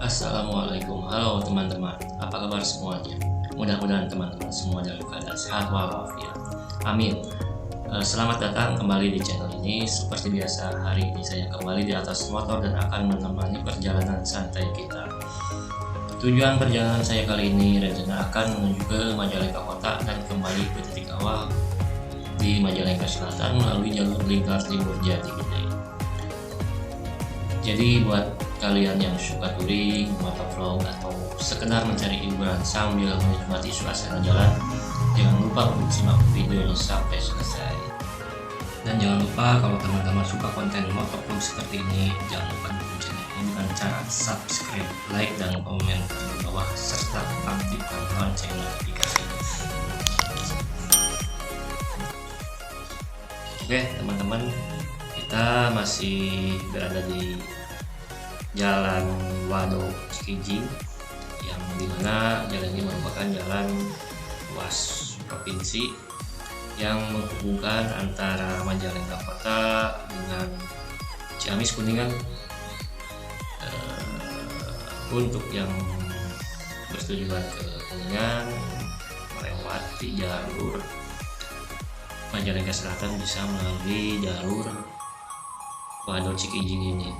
Assalamualaikum, halo teman-teman, apa kabar semuanya? Mudah-mudahan teman-teman semua dalam keadaan sehat walafiat. Amin. Selamat datang kembali di channel ini. Seperti biasa, hari ini saya kembali di atas motor dan akan menemani perjalanan santai kita. Tujuan perjalanan saya kali ini rencana akan menuju ke Majalengka Kota dan kembali ke titik awal di Majalengka Selatan melalui jalur lingkar timur Jatigede. Jadi buat kalian yang suka touring, motovlog, atau sekedar mencari hiburan sambil menikmati suasana jalan, jangan lupa untuk simak videonya sampai selesai. Dan jangan lupa kalau teman-teman suka konten motovlog seperti ini, jangan lupa dukung channel ini dengan cara subscribe, like, dan komen di bawah serta aktifkan lonceng notifikasi. Oke teman-teman, kita masih berada di Jalan Wado Cikijing, yang dimana jalan ini merupakan jalan ruas provinsi yang menghubungkan antara Majalengka Kota dengan Ciamis Kuningan. Untuk yang bertujuan ke Kuningan melewati jalur Majalengka Selatan bisa melalui jalur Wado Cikijing ini.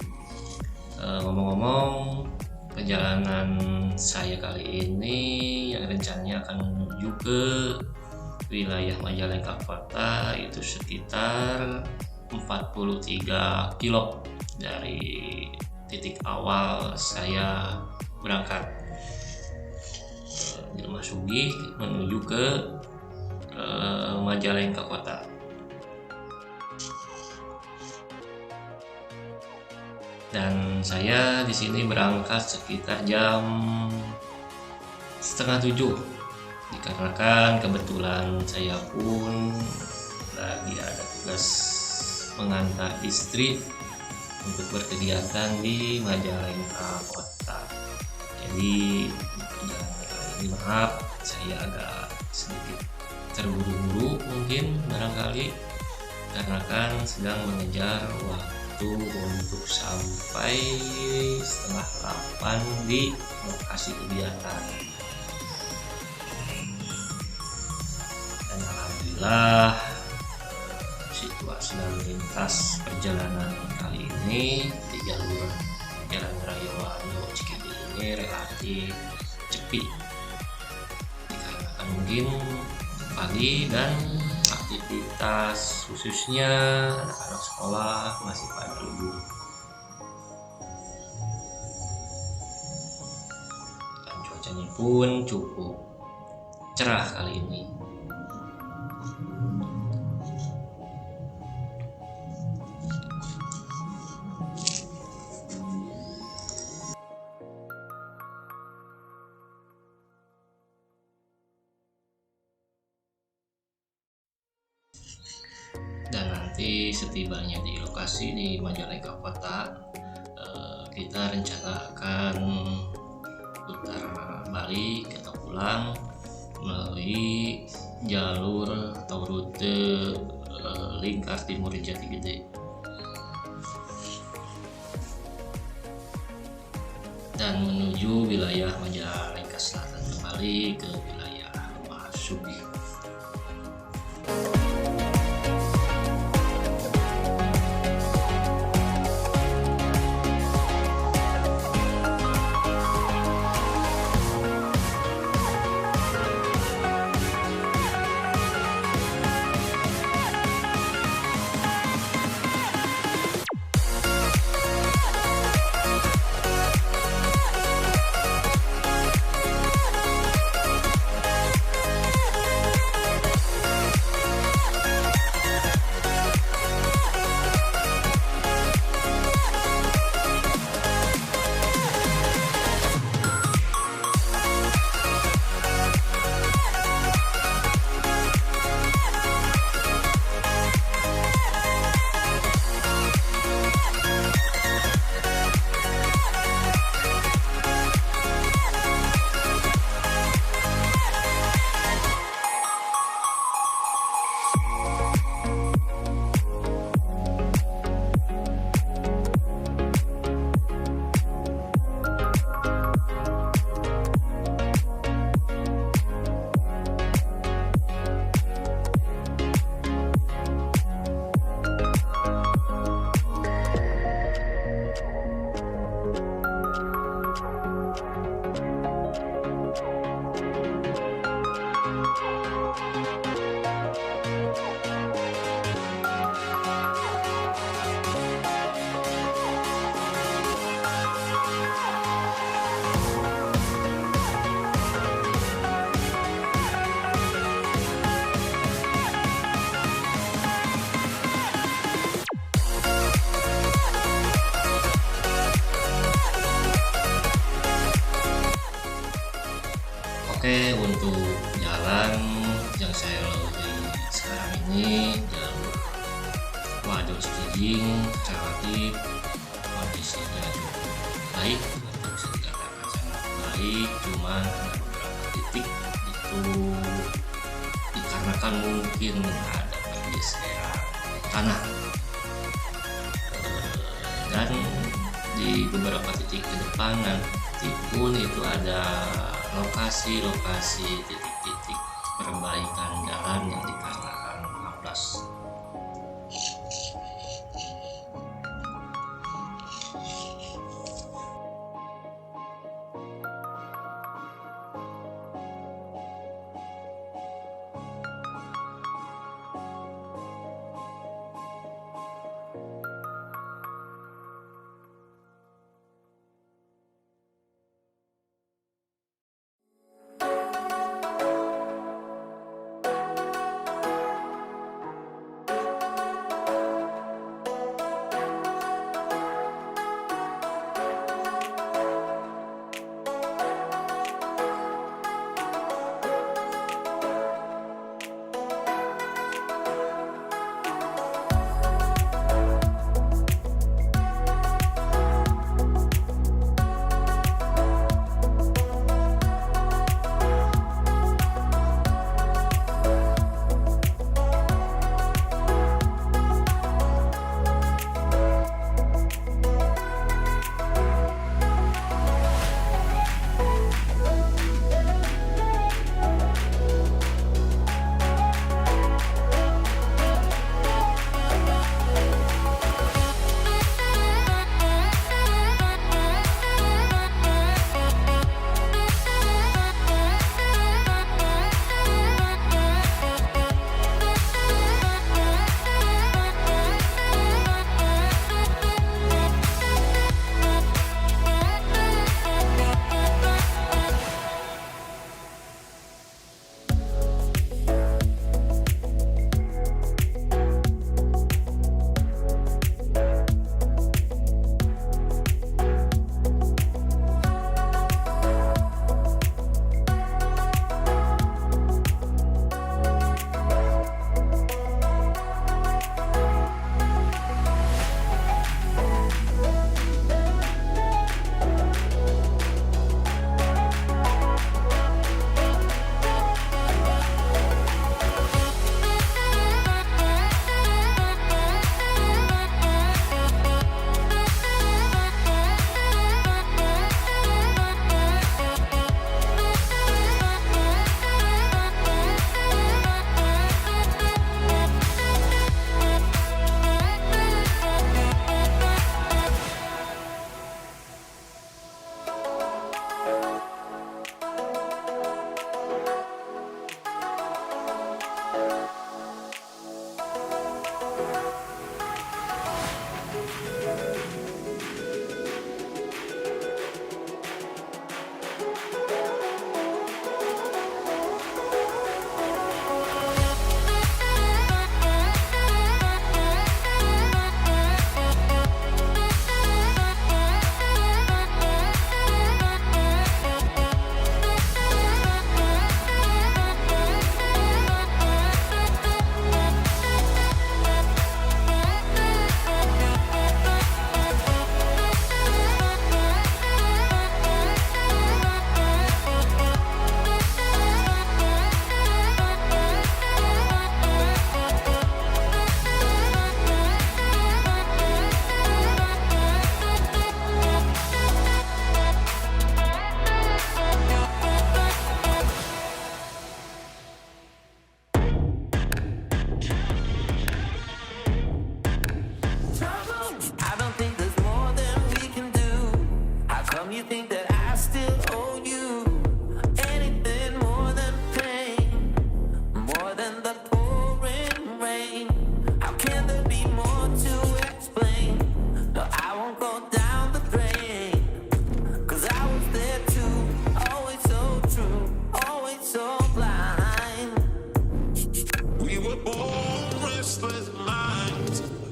Ngomong-ngomong, perjalanan saya kali ini yang rencananya akan menuju ke wilayah Majalengka Kota itu sekitar 43 kilo dari titik awal saya berangkat di Rumah Sugih menuju ke Majalengka Kota. Dan saya di sini berangkat sekitar jam 6:30 dikarenakan kebetulan saya pun lagi ada tugas mengantar istri untuk berkegiatan di Majalengka Kota. Jadi perjalanan kali ini maaf saya agak sedikit terburu-buru mungkin barangkali karena kan sedang mengejar waktu untuk sampai 7:30 di lokasi kegiatan. Dan alhamdulillah situasi lalu lintas perjalanan kali ini di jalur Jalan Raya Wado Cikijing ini relatif sepi dikarenakan mungkin pagi dan aktivitas khususnya anak-anak sekolah masih pada libur. Dan cuacanya pun cukup cerah kali ini. Dan nanti setibanya di lokasi di Majalengka Kota, kita rencana akan putar balik atau pulang melalui jalur atau rute lingkar timur Jatigede dan menuju wilayah Majalengka Selatan kembali ke wilayah Rumah Sugih. Oke, untuk jalan yang saya lalui sekarang ini jalur Waduk Cikijing, Relatif kondisinya cukup baik, untuk bisa dikatakan sangat baik, cuman ada beberapa titik itu dikarenakan mungkin ada pergeseran tanah. Dan di beberapa titik ke depan nanti pun itu ada lokasi-lokasi titik-titik perbaikan jalan yang dikarenakan amblas.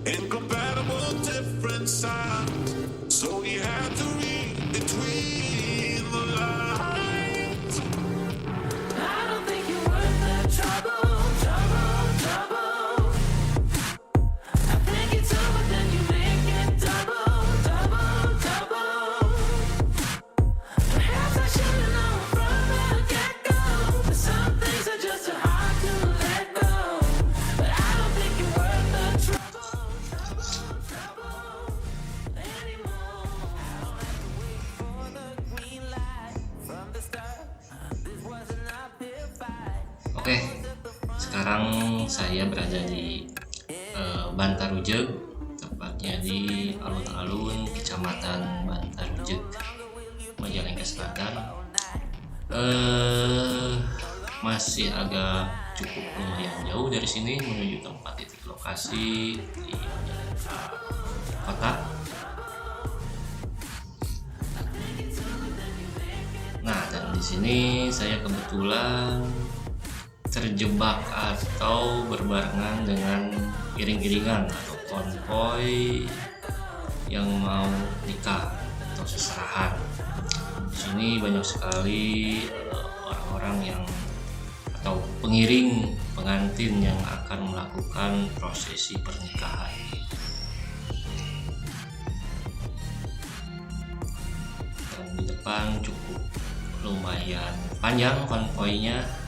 Incompatible different sides. So you have to read between Oke, sekarang saya berada di Bantarujeg, tepatnya di alun-alun Kecamatan Bantarujeg, Majalengka Selatan. Masih agak cukup lumayan jauh dari sini menuju tempat titik lokasi di Majalengka Kota. Nah, dan di sini saya kebetulan terjebak atau berbarengan dengan iring-iringan atau konvoy yang mau nikah atau seserahan. Di sini banyak sekali orang-orang yang atau pengiring pengantin yang akan melakukan prosesi pernikahan. Dan di depan cukup lumayan panjang konvoynya.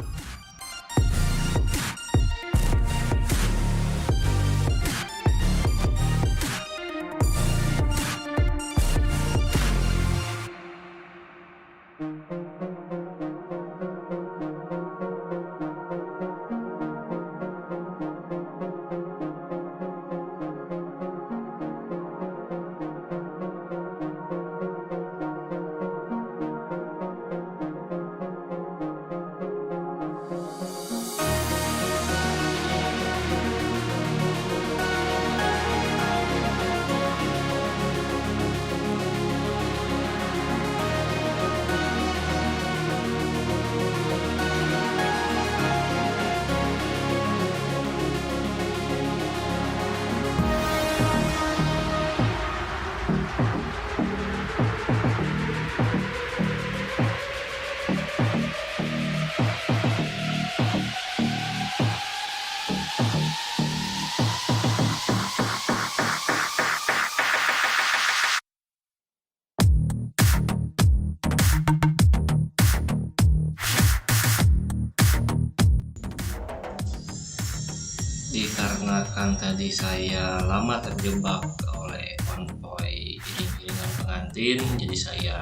Dikarenakan tadi saya lama terjebak oleh konvoy iring-iringan pengantin, jadi saya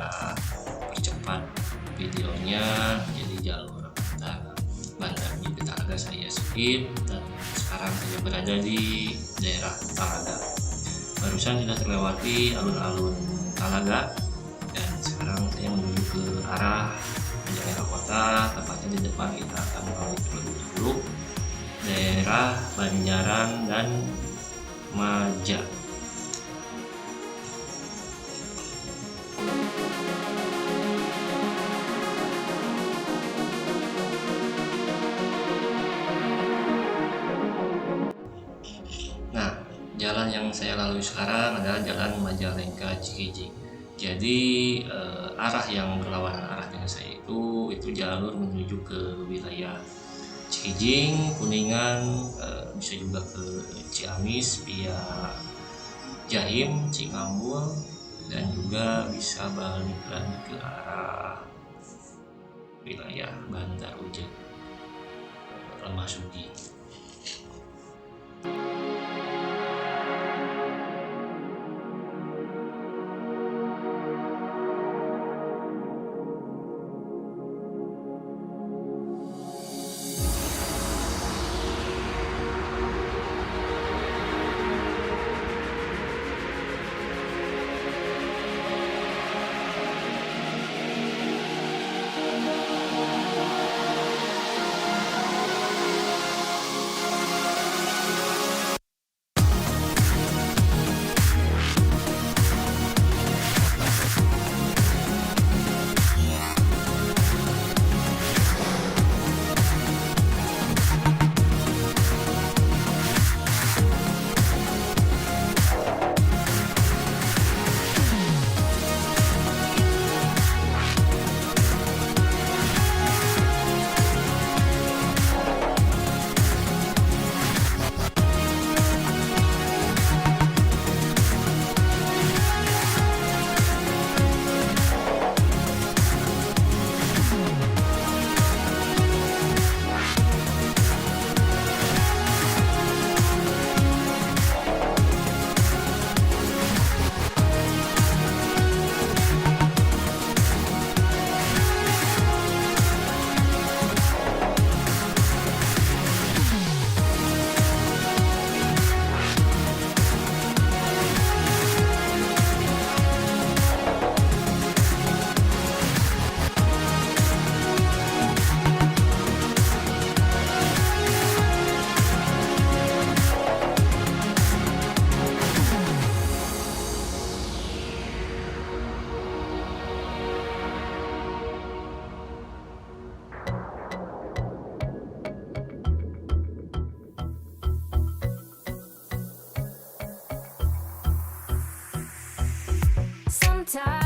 percepat videonya. Jadi jalur Bandar Talaga saya skip, dan sekarang saya berada di daerah Talaga. Barusan sudah terlewati alun-alun Talaga, dan sekarang saya menuju ke arah Majalengka Kota, tepatnya di depan kita akan melalui terlebih dahulu daerah Banjaran dan Maja. Nah, jalan yang saya lalui sekarang adalah jalan Majalengka Cikijing. Jadi arah yang berlawanan arah dengan saya itu jalur menuju ke wilayah Cikijing, Kuningan, bisa juga ke Ciamis via Jaim, Cikambul, dan juga bisa balik lagi ke arah wilayah Bantarujeg, Lemah Sudi.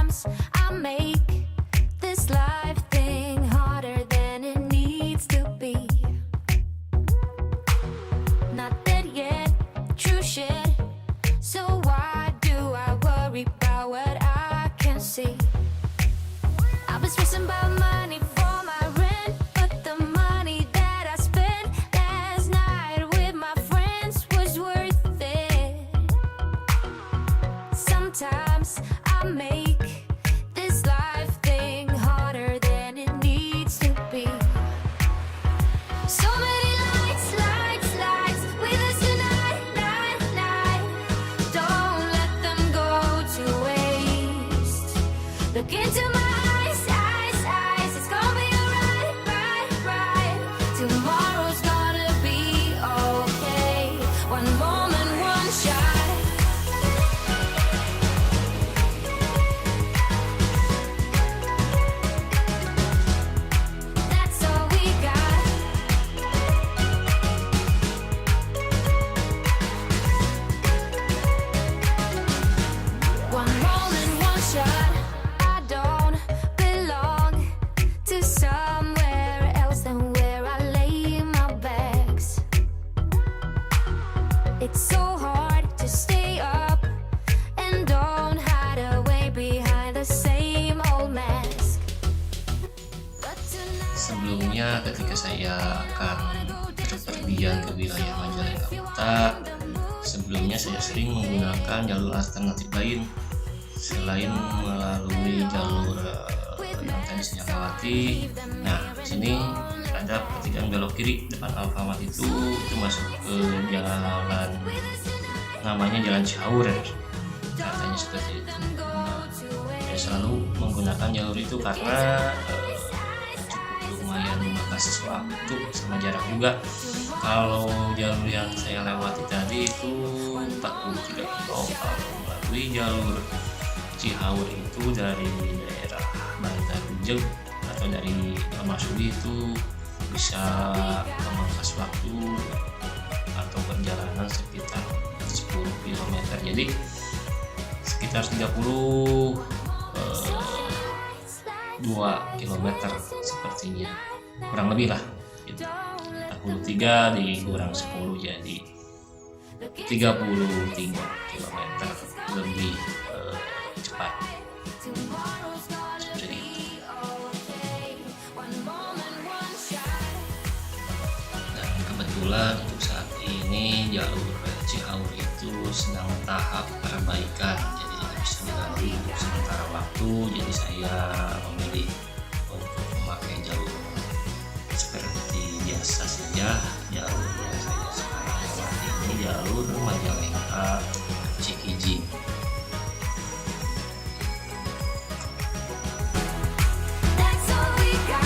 Sometimes I make this life thing harder than it needs to be. Not dead yet, true shit. So why do I worry about what I can't see? I've been stressing about money for my rent, but the money that I spent last night with my friends was worth it. Sometimes I make this life thing harder than it needs to be. So many lights, lights, lights with us tonight, night, night. Don't let them go to waste. Look into my eyes, eyes, eyes. It's gonna be alright, right, right. Tomorrow's gonna be okay. One moment, one shot. That's all we got. One moment, one shot. I don't belong to somewhere else than where I lay my bags. It's so hard to stay up and don't hide away behind the same old mask. But tonight Sebelumnya ketika saya akan berpergian ke wilayah Majalengka Kota, sebelumnya saya sering menggunakan jalur alternatif lain selain melalui jalur yang tadi saya lewati. Nah, di sini ada pertigaan belok kiri depan Alfamart itu masuk ke jalan, namanya Jalan Cihaur, katanya seperti itu. Nah, saya selalu menggunakan jalur itu karena cukup lumayan memangkas waktu sama jarak juga. Kalau jalur yang saya lewati tadi itu 43 kilo, kalau melalui jalur Cihaur itu dari daerah Bandar Ujung atau dari Masudi itu bisa memangkas waktu atau perjalanan sekitar 10 km, jadi sekitar 32 km sepertinya, kurang lebih lah gitu. 43 dikurang 10 jadi 33 km lebih cepat seperti itu. Dan kebetulan untuk saat ini jalur Cihaur itu sedang tahap perbaikan, jadi tidak bisa dilalui untuk sementara waktu. Jadi saya memilih untuk memakai jalur seperti biasa saja. Jalur yang saya sekarang lewati ini jalur Majalengka Cikiji. that's all we got.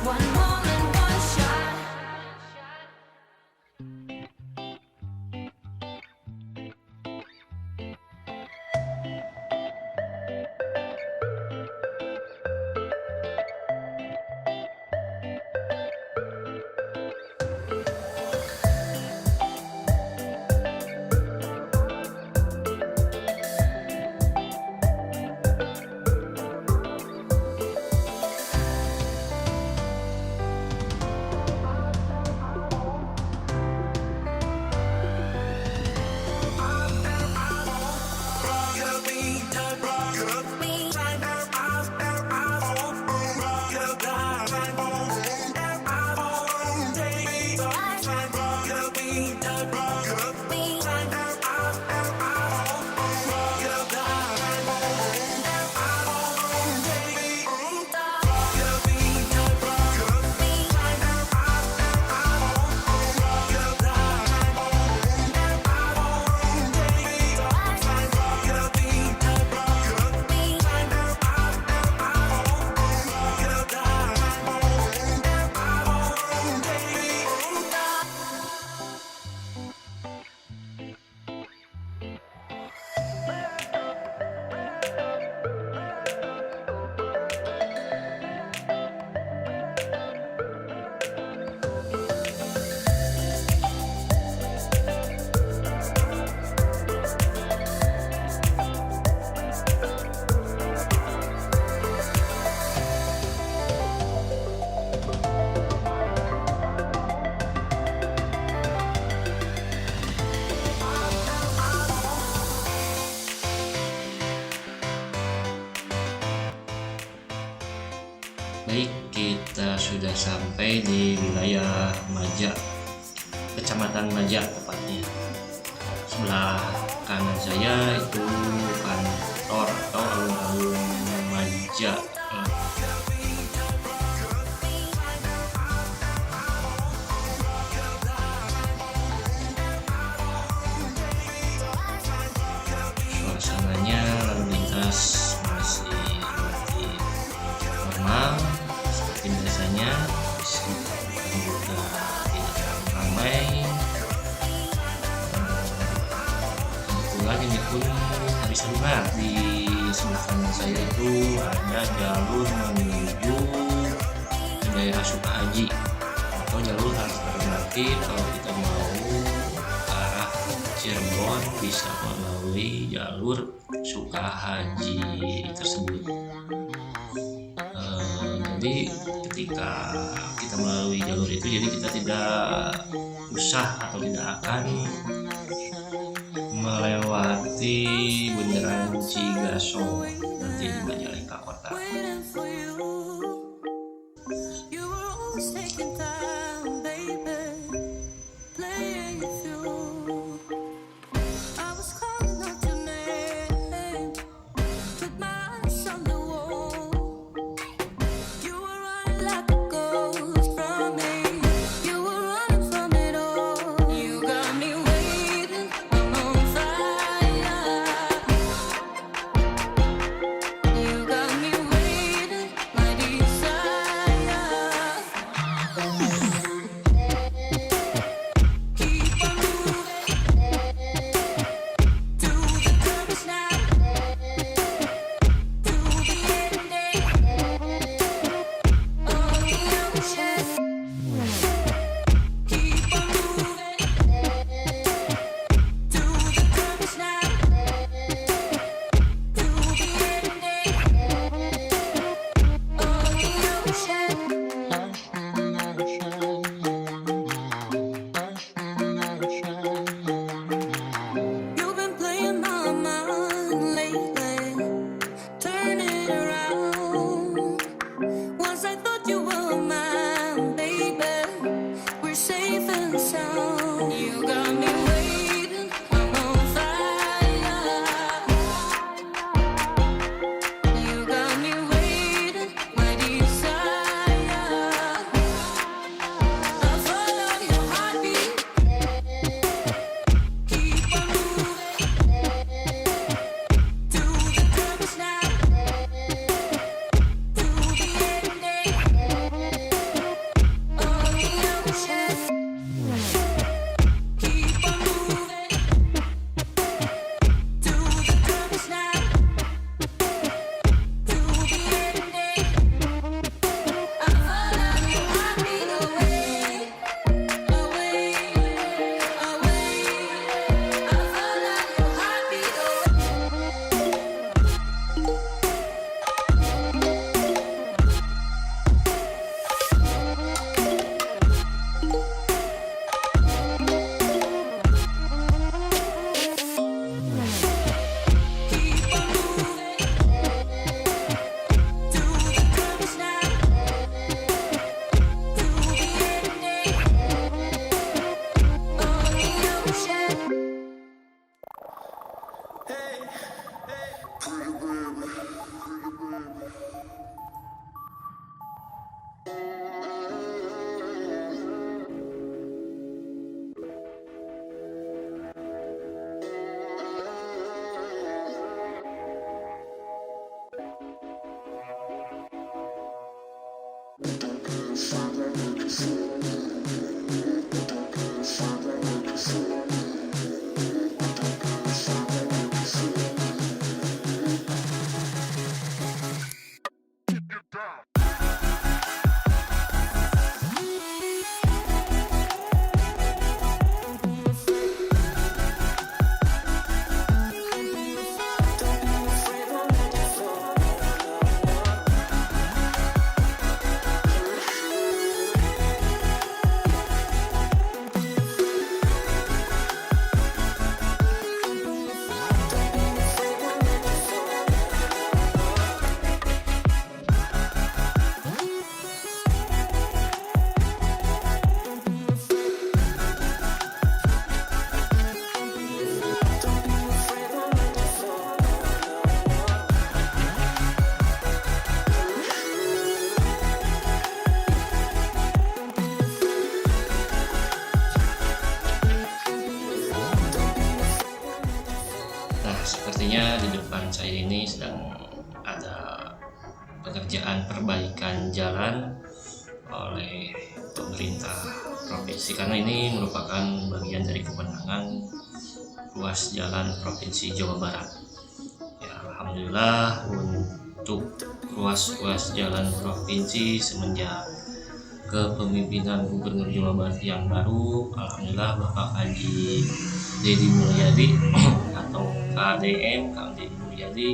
One moment, one shot. sudah sampai di wilayah Maja, Kecamatan Maja tepatnya. Sebelah kanan saya itu kantor atau alun-alun Maja. Suasananya lalu lintas masih relatif normal seperti biasanya, juga tidak terlalu ramai. Kebetulan ini pun hari Jumat, di sebelah kanan saya itu ada jalur menuju daerah Sukahaji atau jalur alternatif kalau kita mau ke arah Cirebon bisa melalui jalur Sukahaji tersebut. Jadi ketika kita melalui jalur itu, jadi kita tidak usah atau tidak akan melewati bundaran Cigasong nanti di Majalengka Kota. Waiting for you. You were always taking time, baby, playing it through. I was calling out your name with my eyes on the wall. You were running like a ghost from me. You were running from it all. You got me waiting. I'm on fire. You got me waiting. sepertinya di depan saya ini sedang ada pekerjaan perbaikan jalan oleh pemerintah provinsi, karena ini merupakan bagian dari kewenangan ruas jalan Provinsi Jawa Barat. Ya, alhamdulillah untuk ruas jalan provinsi semenjak kepemimpinan Gubernur Jawa Barat yang baru, alhamdulillah Bapak Haji Deddy Mulyadi atau KDM, Kang Deddy Mulyadi,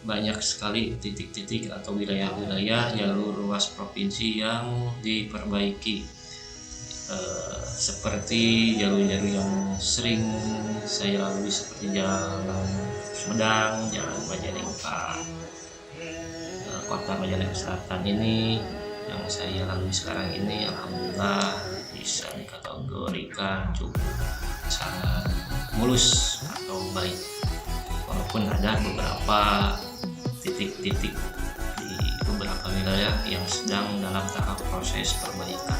banyak sekali titik-titik atau wilayah-wilayah jalur ruas provinsi yang diperbaiki, seperti jalur-jalur yang sering saya lalui seperti Jalan Sumedang, Jalan Majalengka, Kota Majalengka Selatan ini yang saya lalui sekarang ini, alhamdulillah bisa dikategorikan cukup sangat mulus atau baik, walaupun ada beberapa titik-titik di beberapa wilayah yang sedang dalam tahap proses perbaikan.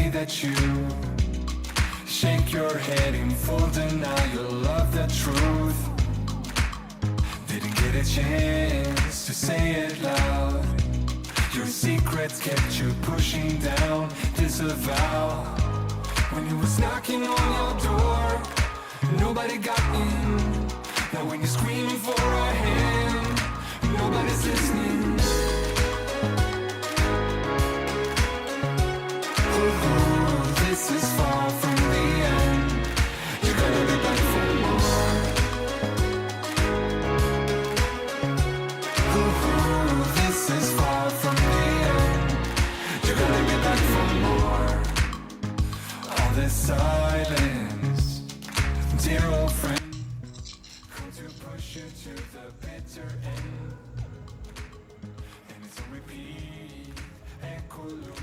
That you shake your head in full denial of the truth. Didn't get a chance to say it loud. Your secrets kept you pushing down, disavow. When he was knocking on your door, nobody got in. Now when you're screaming for a hand, nobody's listening. This is far from the end. You're gonna be back for more. This is far from the end. You're gonna be back for more. All this silence, dear old friend, to push you to the bitter end. And it's a repeat, echo loop.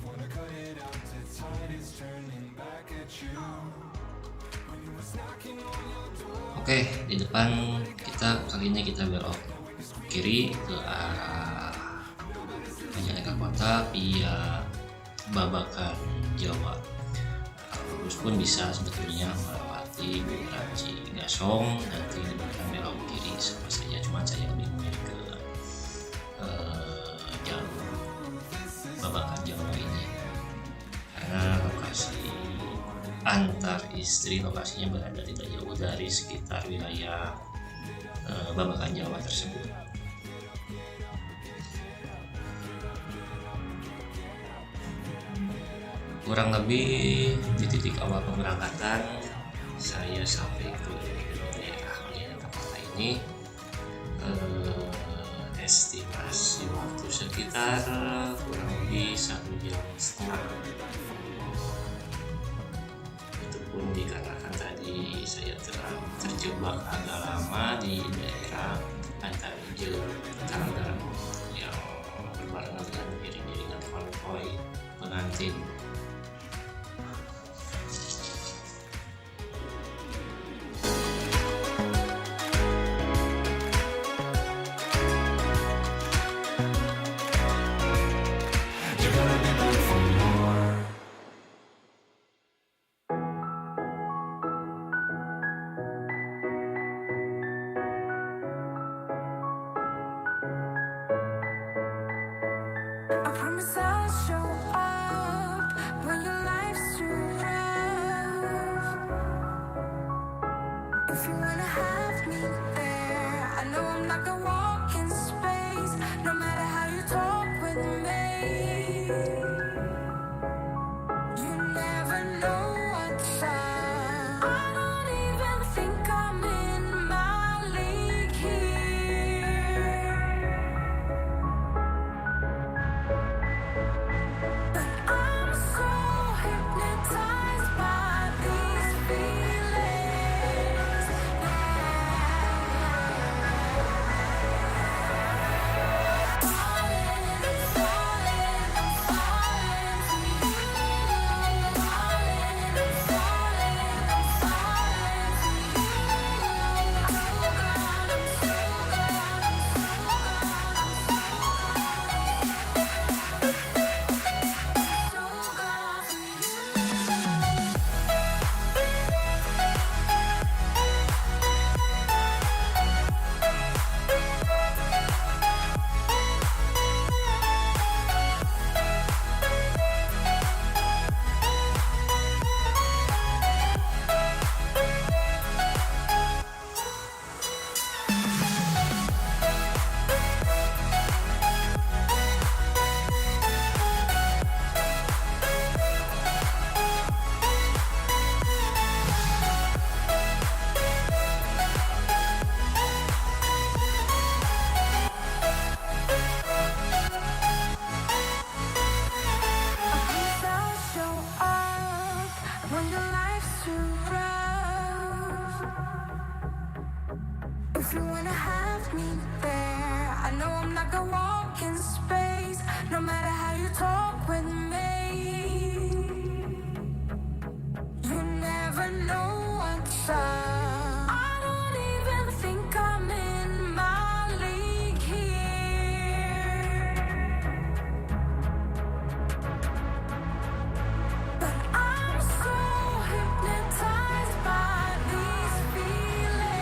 Wanna cut it out, the tide is turning back at you. When he was knocking on your door. Oke, di depan kita kali ini kita belok kiri ke arah Majalengka Kota via Babakan Jawa. Lurus pun bisa sebetulnya melewati Bundaran Cigasong, nanti akan belok kiri sama saja, cuma saya lebih memilih ke jalur Babakan Jawa ini karena lokasi antar istri lokasinya berada tidak jauh dari sekitar wilayah Babakan Jawa tersebut. Kurang lebih di titik awal pemberangkatan saya sampai ke daerah Majalengka Kota ini, estimasi waktu sekitar kurang lebih 1,5 jam. Itu pun dikarenakan tadi saya telah terjebak agak lama di daerah Antarija Tangerang yang berbarengan dengan iring-iringan konvoi pengantin. promise I'll show up when your life's too rough. If you wanna have me there, I know I'm not gonna walk in space, no matter how you talk with me. You never know what's up. I don't even think I'm in my league here, but I'm so hypnotized by these feelings. I'll show up when your life's too rough. If you wanna have me there, I know I'm not gonna walk in space, no matter how you talk with me. You never know what's up. I don't even think I'm in my league here, but I'm so hypnotized by these feelings.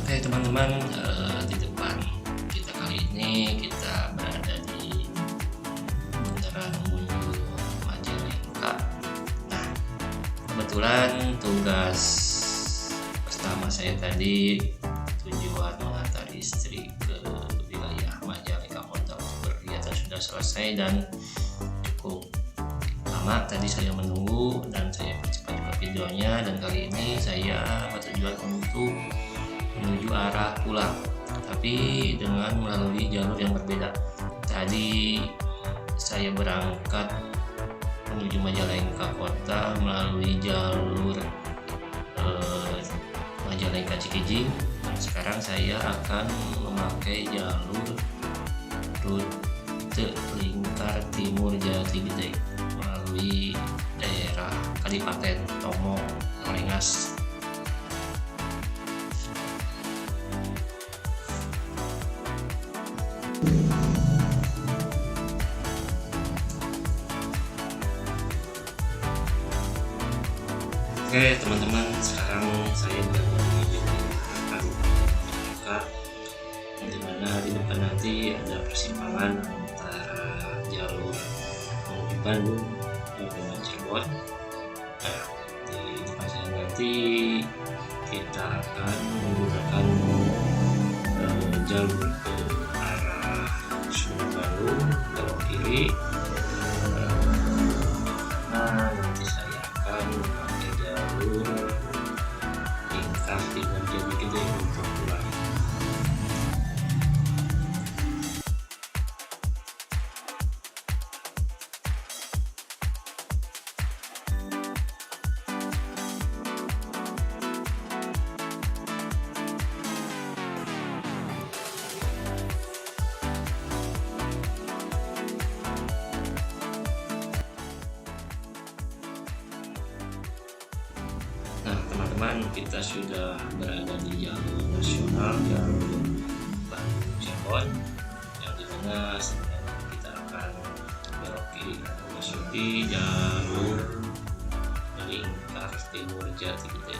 Oke teman-teman, di depan kita kali ini kita berada di Bundaran Munjul Majalengka. Nah, kebetulan tugas pertama saya tadi tujuan mengantar istri ke wilayah Majalengka Kota untuk berkegiatan sudah selesai dan cukup lama tadi saya menunggu dan saya percepat juga videonya, dan kali ini saya bertujuan untuk menuju arah pulang tapi dengan melalui jalur yang berbeda. Tadi saya berangkat menuju Majalengka kota melalui jalur Majalengka Cikijing. Sekarang saya akan memakai jalur rute lingkar timur Jati Gede melalui daerah Kadipaten Tomo, Rengas. Oke teman-teman, sekarang saya berada di dekat dimana di depan nanti ada persimpangan antara jalur menuju Bandung dengan Cirebon. Nah, di depan saya nanti kita akan menggunakan jalur ke arah Sumber Bandung belok kiri. Nah, nanti saya akan memakai jalur lingkar timur Jati Gede untuk pulang. Nah teman-teman, kita sudah berada di jalur nasional, jalur Bandung Cirebon, yang dimana sebenarnya kita akan belok kiri atau masuki jalur lingkar timur Jati Gede.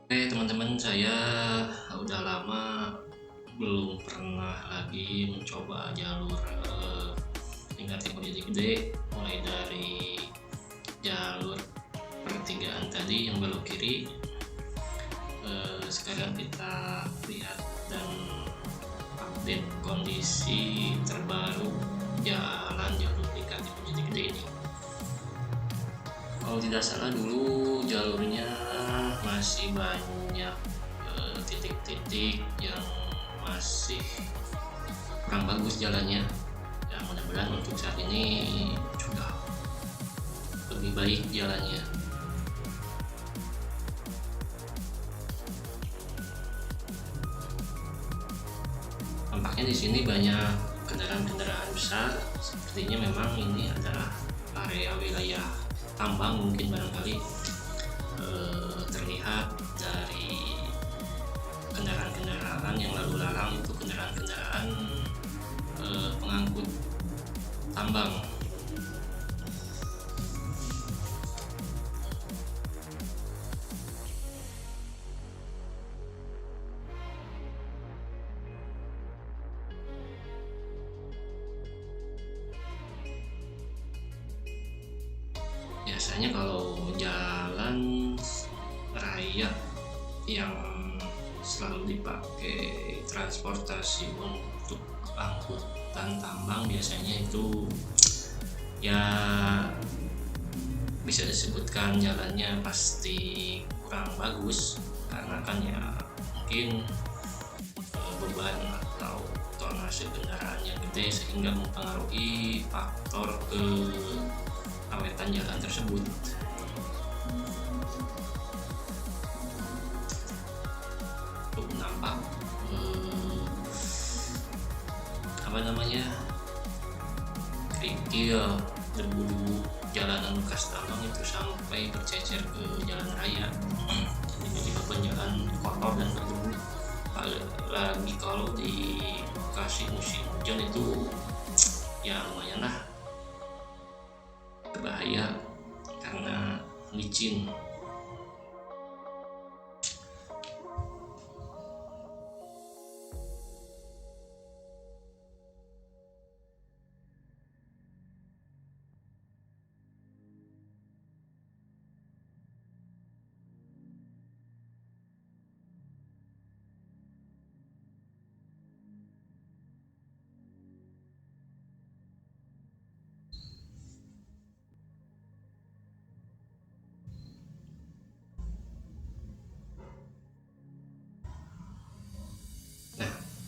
Oke teman-teman, saya udah lama belum pernah lagi mencoba jalur lingkar timur Jati Gede, mulai dari jalur pertigaan tadi yang belok kiri. Sekarang kita lihat dan update kondisi terbaru jalan jalur lingkar timur Jati Gede ini. Kalau tidak salah dulu jalurnya masih banyak titik-titik yang masih kurang bagus jalannya. Ya mudah-mudahan untuk saat ini sudah lebih baik jalannya. Tampaknya di sini banyak kendaraan-kendaraan besar. Sepertinya memang ini adalah area wilayah tambang, mungkin barangkali terlihat dari kendaraan-kendaraan yang lalu lalang itu kendaraan-kendaraan pengangkut tambang. Biasanya kalau jalan raya yang selalu dipakai transportasi untuk angkutan tambang, biasanya itu ya bisa disebutkan jalannya pasti kurang bagus, karena kan ya mungkin beban atau tonase kendaraan yang gede sehingga mempengaruhi faktor keawetan jalan tersebut. Nampak kerikil debu jalanan bekas tambang itu sampai bercecer ke jalan raya. Jadi menyebabkan jalan kotor dan berdebu. Lagi kalau dikasih musim hujan itu ya lumayan lah berbahaya karena licin.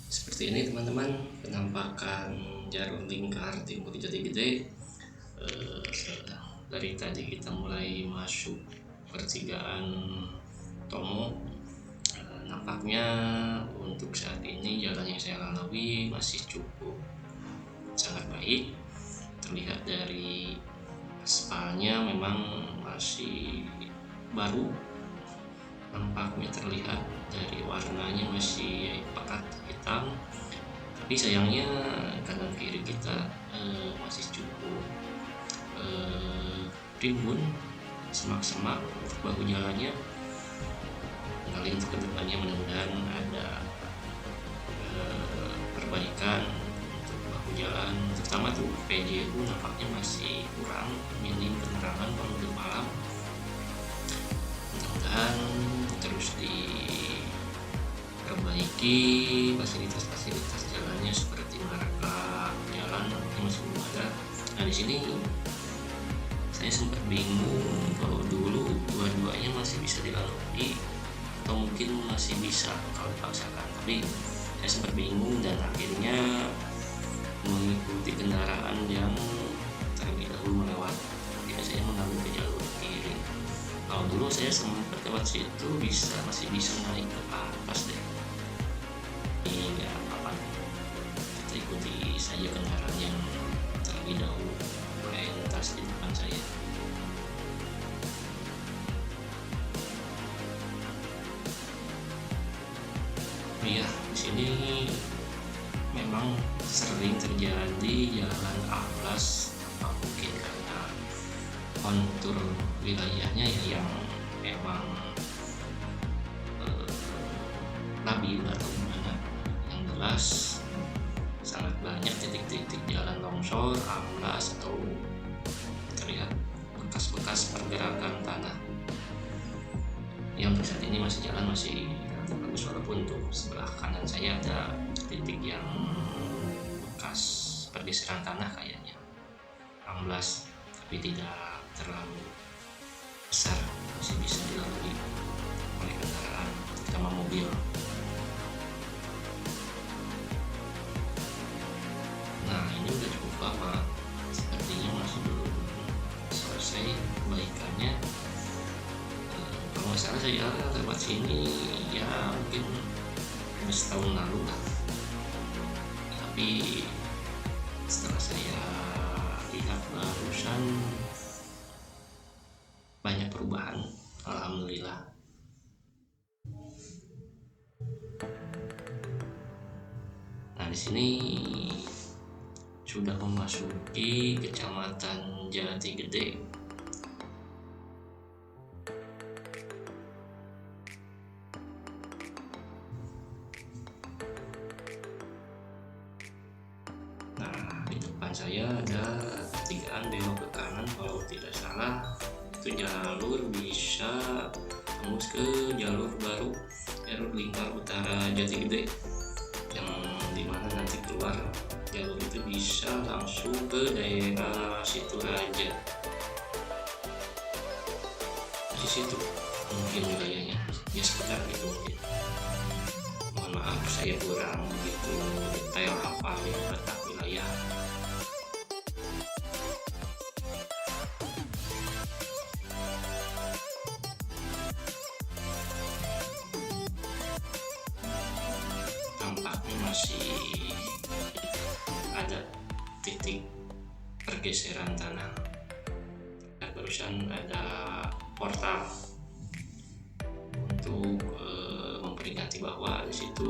Seperti ini teman-teman penampakan jalur lingkar timur Jatigede. Dari tadi kita mulai masuk pertigaan Tomo. Nampaknya untuk saat ini jalan yang saya lalui masih cukup sangat baik. Terlihat dari aspalnya memang masih baru, nampaknya terlihat dari warnanya masih pekat hitam, tapi sayangnya kanan kiri kita masih cukup rimbun semak-semak untuk bahu jalannya. Kali untuk kedepannya mudah-mudahan ada perbaikan untuk bahu jalan, terutama tuh PJU nampaknya masih kurang, minim penerangan pengunjung malam. Mudah-mudahan terus diperbaiki fasilitas-fasilitas jalannya seperti marka jalan yang masih belum ada. Nah di sini saya sempat bingung kalau dulu dua-duanya masih bisa dilalui atau mungkin masih bisa kalau dipaksakan, tapi saya sempat bingung dan akhirnya mengikuti kendaraan yang terlebih dahulu melewati. Saya mengambil ke jalur kiri. Kalau dulu saya sempat lewat situ masih bisa naik ke atas deh. Ini nggak apa-apa, kita ikuti saja kendaraan yang terlebih dahulu melintas di depan saya. Iya, di sini memang sering terjadi jalan amblas, mungkin karena kontur wilayahnya ya yang memang labil atau gimana. Yang jelas sangat banyak titik-titik jalan longsor, amblas, atau terlihat bekas-bekas pergerakan tanah. Yang untuk saat ini jalan masih bagus, walaupun untuk sebelah kanan saya ada titik yang bekas pergeseran tanah kayaknya amblas, tapi tidak terlalu besar, masih bisa dilalui oleh kendaraan terutama mobil. Nah ini udah cukup lama, sepertinya masih belum selesai perbaikannya. Kalau nggak salah saya lewat sini ya mungkin setahun lalu lah, tapi setelah saya lihat barusan banyak perubahan, alhamdulillah. Nah di sini sudah memasuki Kecamatan Jatigede. Saya ada pertigaan belok ke kanan kalau tidak salah, itu jalur bisa tembus ke jalur baru, jalur lingkar utara Jatigede, yang dimana nanti keluar jalur itu bisa langsung ke daerah Situraja. Di situ mungkin wilayahnya ya sekitar itu mungkin. Mohon maaf saya kurang begitu detail hafal peta wilayah. Masih ada titik pergeseran tanah. Dan barusan ada portal untuk memperingati bahwa di situ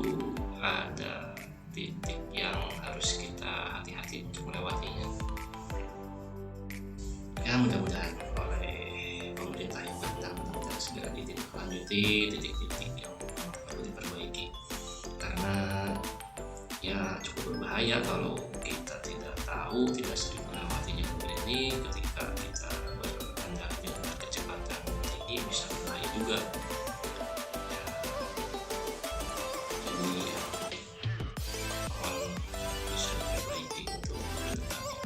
ada titik yang harus kita hati-hati untuk melewatinya. Ya mudah-mudahan oleh pemerintah yang benar mudah-mudahan segera ditindaklanjuti titik-titik yang perlu diperbaiki, karena ya cukup berbahaya kalau kita tidak tahu, tidak sering melewati jalur ini. Ketika kita berkendara dengan kecepatan tinggi bisa berbahaya juga. Jadi mohon bisa diperbaiki untuk kedepannya.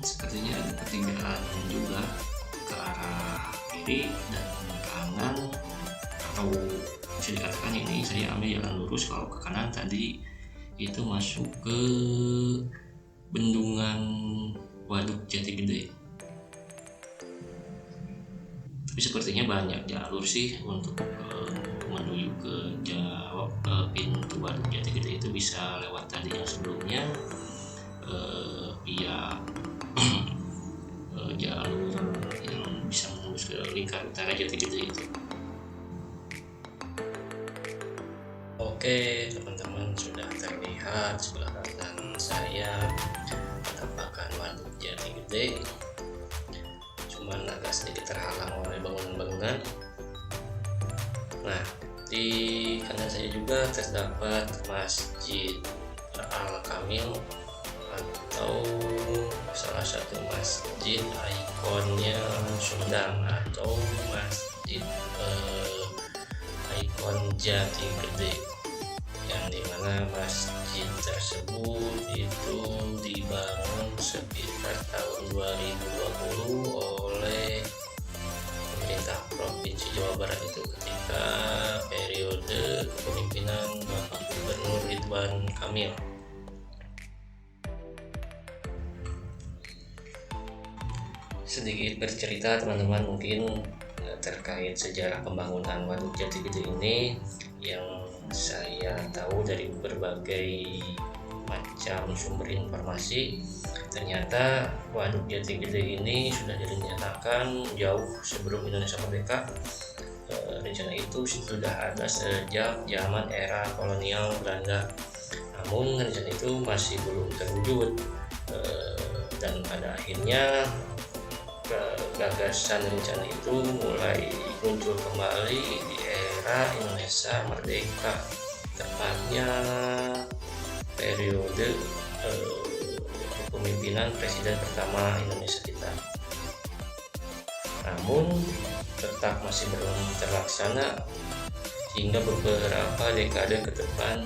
sepertinya ada pertigaan juga ke arah kiri dan kanan, atau bisa dikatakan ini saya ambil jalan lurus. Kalau ke kanan tadi itu masuk ke bendungan Waduk Jati Gede. Tapi sepertinya banyak jalur sih untuk menuju ke pintu Waduk Jati Gede. Itu bisa lewat tadi yang sebelumnya via jalur yang bisa menembus ke lingkar utara Jati Gede itu. Oke teman-teman, sudah terlihat sebelah kanan saya penampakan Waduk Jati Gede, cuman agak sedikit terhalang oleh bangunan-bangunan. Nah, di kanan saya juga terdapat Masjid Al-Kamil, atau salah satu masjid ikonnya Sumedang, atau masjid ikon Jati Gede, yang dimana masjid tersebut itu dibangun sekitar tahun 2020 oleh pemerintah Provinsi Jawa Barat itu ketika periode kepemimpinan Bapak Gubernur Ridwan Kamil. Sedikit bercerita teman-teman mungkin terkait sejarah pembangunan Waduk Jati Gede ini, yang saya tahu dari berbagai macam sumber informasi. Ternyata Waduk Jati Gede ini sudah direncanakan jauh sebelum Indonesia merdeka. Rencana itu sudah ada sejak zaman era kolonial Belanda, namun rencana itu masih belum terwujud, dan pada akhirnya gagasan rencana itu mulai muncul kembali di era Indonesia merdeka, tepatnya periode kepemimpinan presiden pertama Indonesia kita. Namun tetap masih belum terlaksana hingga beberapa dekade ke depan.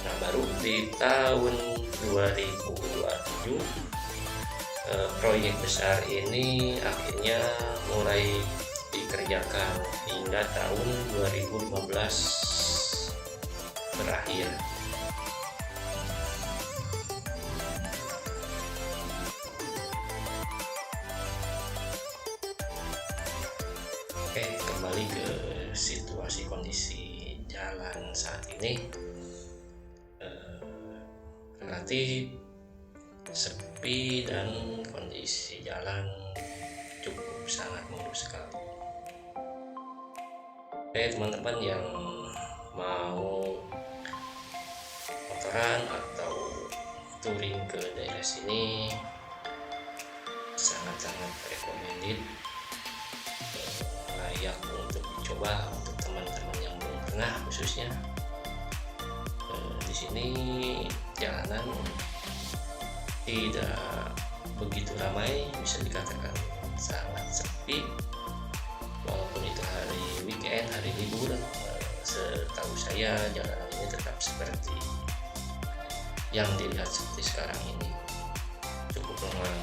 Nah, baru di tahun 2027 proyek besar ini akhirnya mulai dikerjakan hingga tahun 2015 berakhir. Oke, kembali ke situasi kondisi jalan saat ini. Relatif sepi dan kondisi jalan cukup sangat mulus sekali. Oke teman-teman yang mau motoran atau touring ke daerah sini, sangat-sangat recommended, layak untuk dicoba untuk teman-teman yang belum pernah. Khususnya di sini jalanan tidak begitu ramai, bisa dikatakan sangat sepi, walaupun itu hari weekend, hari libur. Setahu saya jalanan ini tetap seperti yang dilihat seperti sekarang ini, cukup lengang.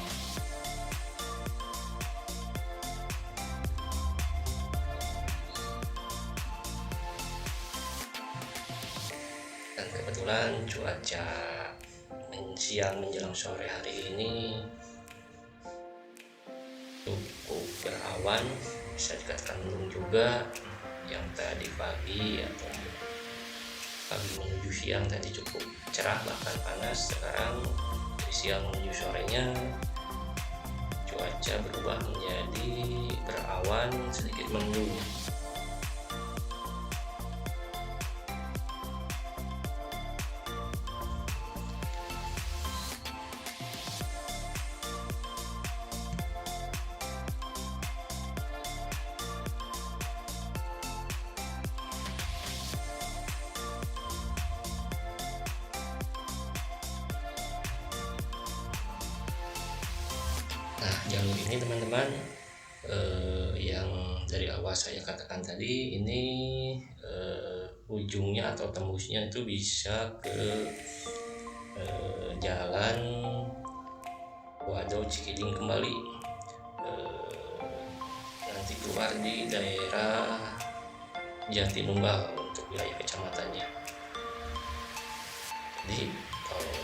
Dan kebetulan cuaca siang menjelang sore hari ini cukup berawan, bisa dikatakan mendung juga. Yang tadi pagi atau pagi menuju siang tadi cukup cerah bahkan panas, sekarang dari siang menuju sorenya cuaca berubah menjadi berawan, sedikit mendung. Nah, jalur ini teman-teman, yang dari awal saya katakan tadi, ini ujungnya atau tembusnya itu bisa ke jalan Wado Cikiding kembali nanti keluar di daerah Jatinunggal untuk wilayah kecamatannya. Jadi kalau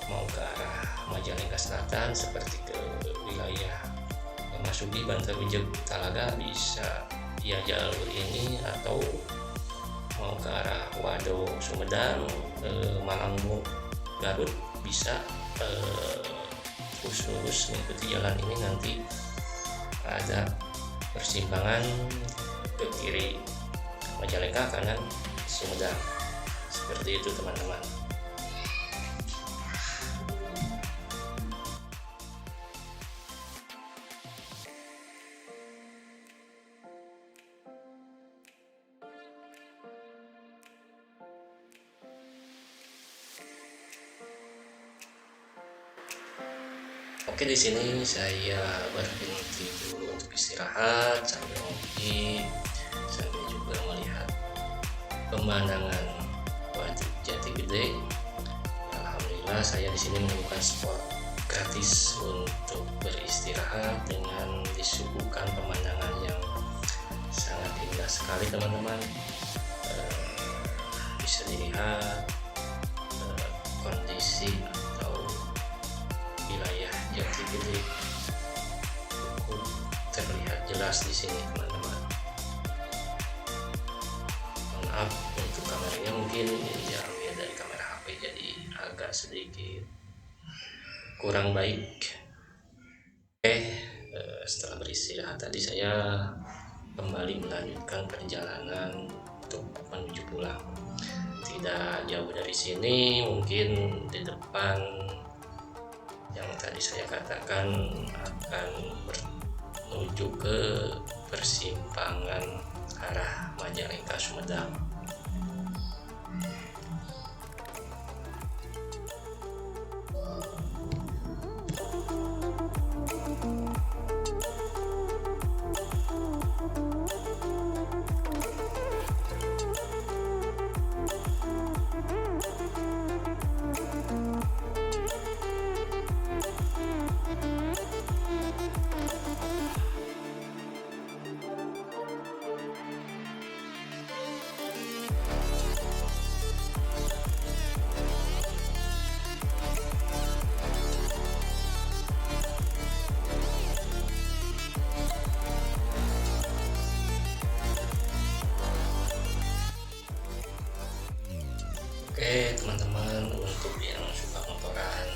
mau ke arah Majalengka Selatan seperti ke wilayah memasuki Bantar Ujung Talaga bisa via jalur ini, atau mau ke arah Wado Sumedang, Malanggo, Garut bisa lurus mengikuti jalan ini. Nanti ada persimpangan ke kiri Majalengka, kanan Sumedang. Seperti itu teman-teman. Oke, di sini saya berhenti dulu untuk istirahat sambil ngopi, sambil juga melihat pemandangan Waduk Jati Gede. Alhamdulillah saya di sini menemukan spot gratis untuk beristirahat dengan disuguhkan pemandangan yang sangat indah sekali teman-teman. Bisa dilihat kondisi atau wilayah Jati Gede cukup terlihat jelas di sini teman-teman. Maaf untuk kameranya, mungkin diambil dari kamera HP jadi agak sedikit kurang baik. Oke, setelah beristirahat tadi saya kembali melanjutkan perjalanan untuk menuju pulang. Tidak jauh dari sini, mungkin di depan yang tadi saya katakan akan menuju ke persimpangan arah Majalengka Sumedang. Oke teman-teman, untuk yang suka motoran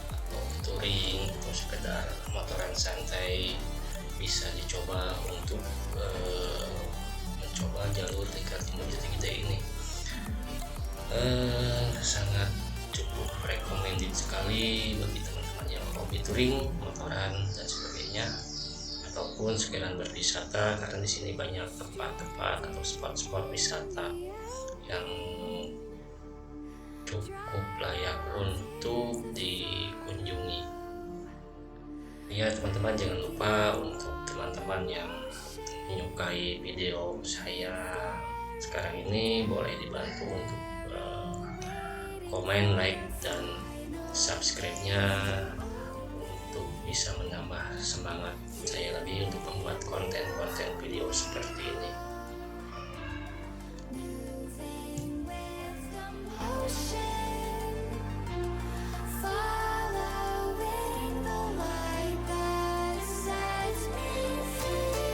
atau touring atau sekedar motoran santai, bisa dicoba untuk mencoba jalur Lingkar Timur Jati Gede ini. Sangat cukup recommended sekali bagi teman-teman yang hobi touring, motoran dan sebagainya, ataupun sekedar berwisata, karena di sini banyak tempat-tempat atau spot-spot wisata yang cukup layak untuk dikunjungi. Ya teman-teman, jangan lupa untuk teman-teman yang menyukai video saya sekarang ini boleh dibantu untuk komen, like, dan subscribe-nya untuk bisa menambah semangat saya lebih untuk membuat konten-konten video seperti ini. Following the light that sets me free.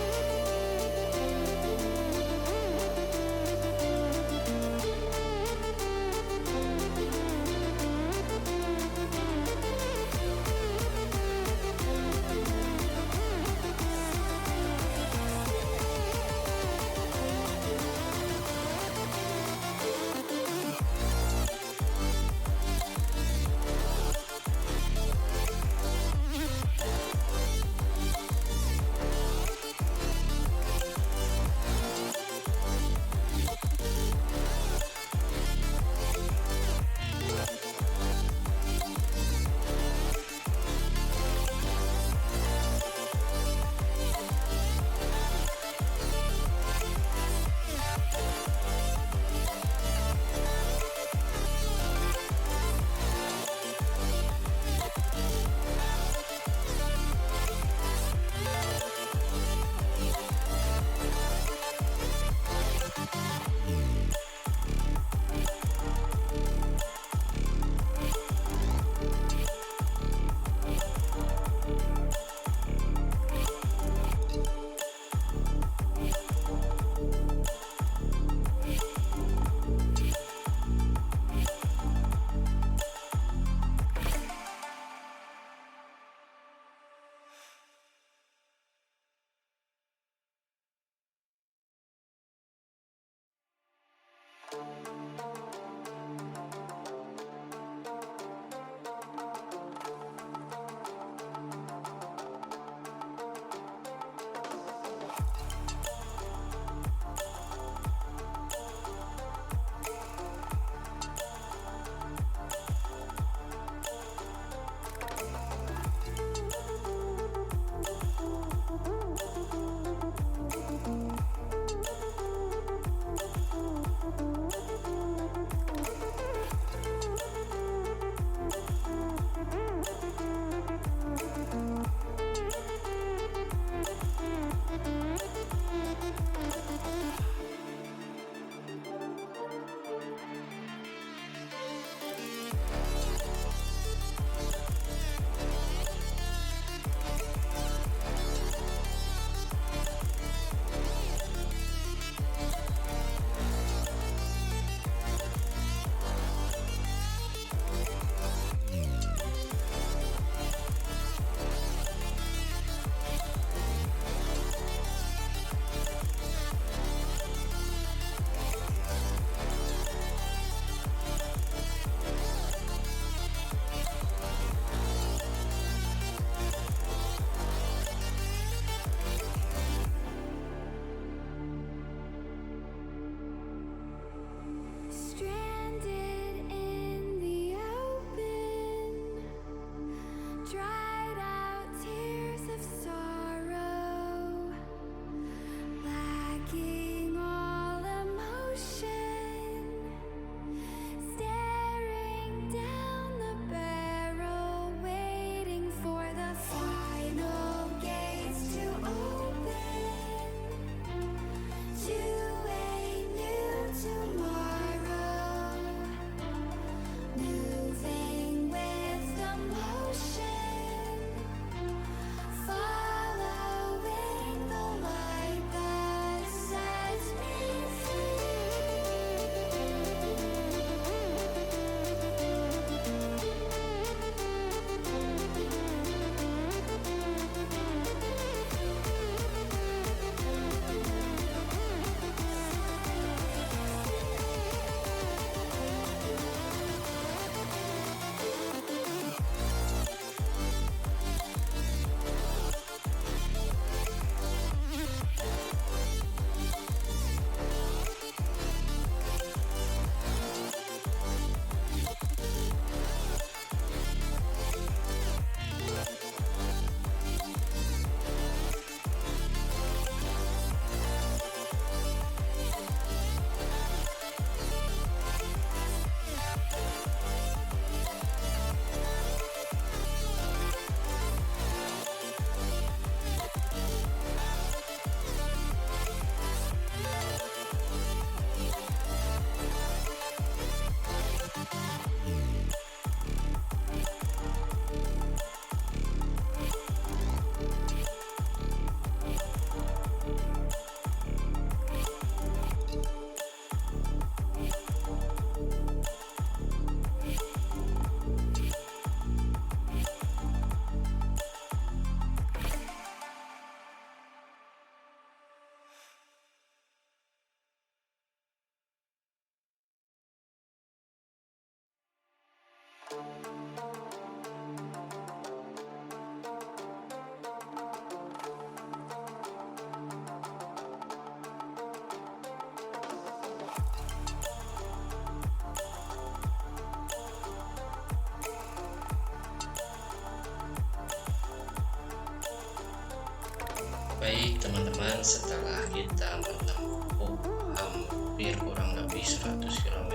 setelah kita menempuh hampir kurang lebih 100 km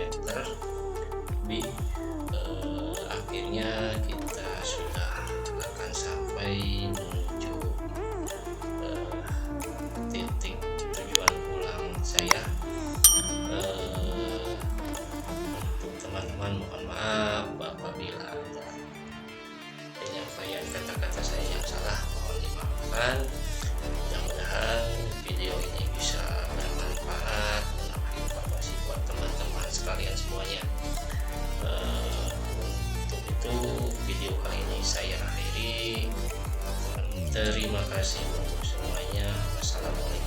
lebih, akhirnya kita sudah akan sampai menuju titik tujuan pulang saya. Untuk teman-teman mohon maaf apabila ada penyampaian kata-kata saya yang salah, mohon dimaafkan. Mudah-mudahan video ini bisa bermanfaat, menambah informasi buat teman-teman sekalian semuanya. Untuk itu video kali ini saya akhiri. Terima kasih untuk semuanya. Wassalamualaikum.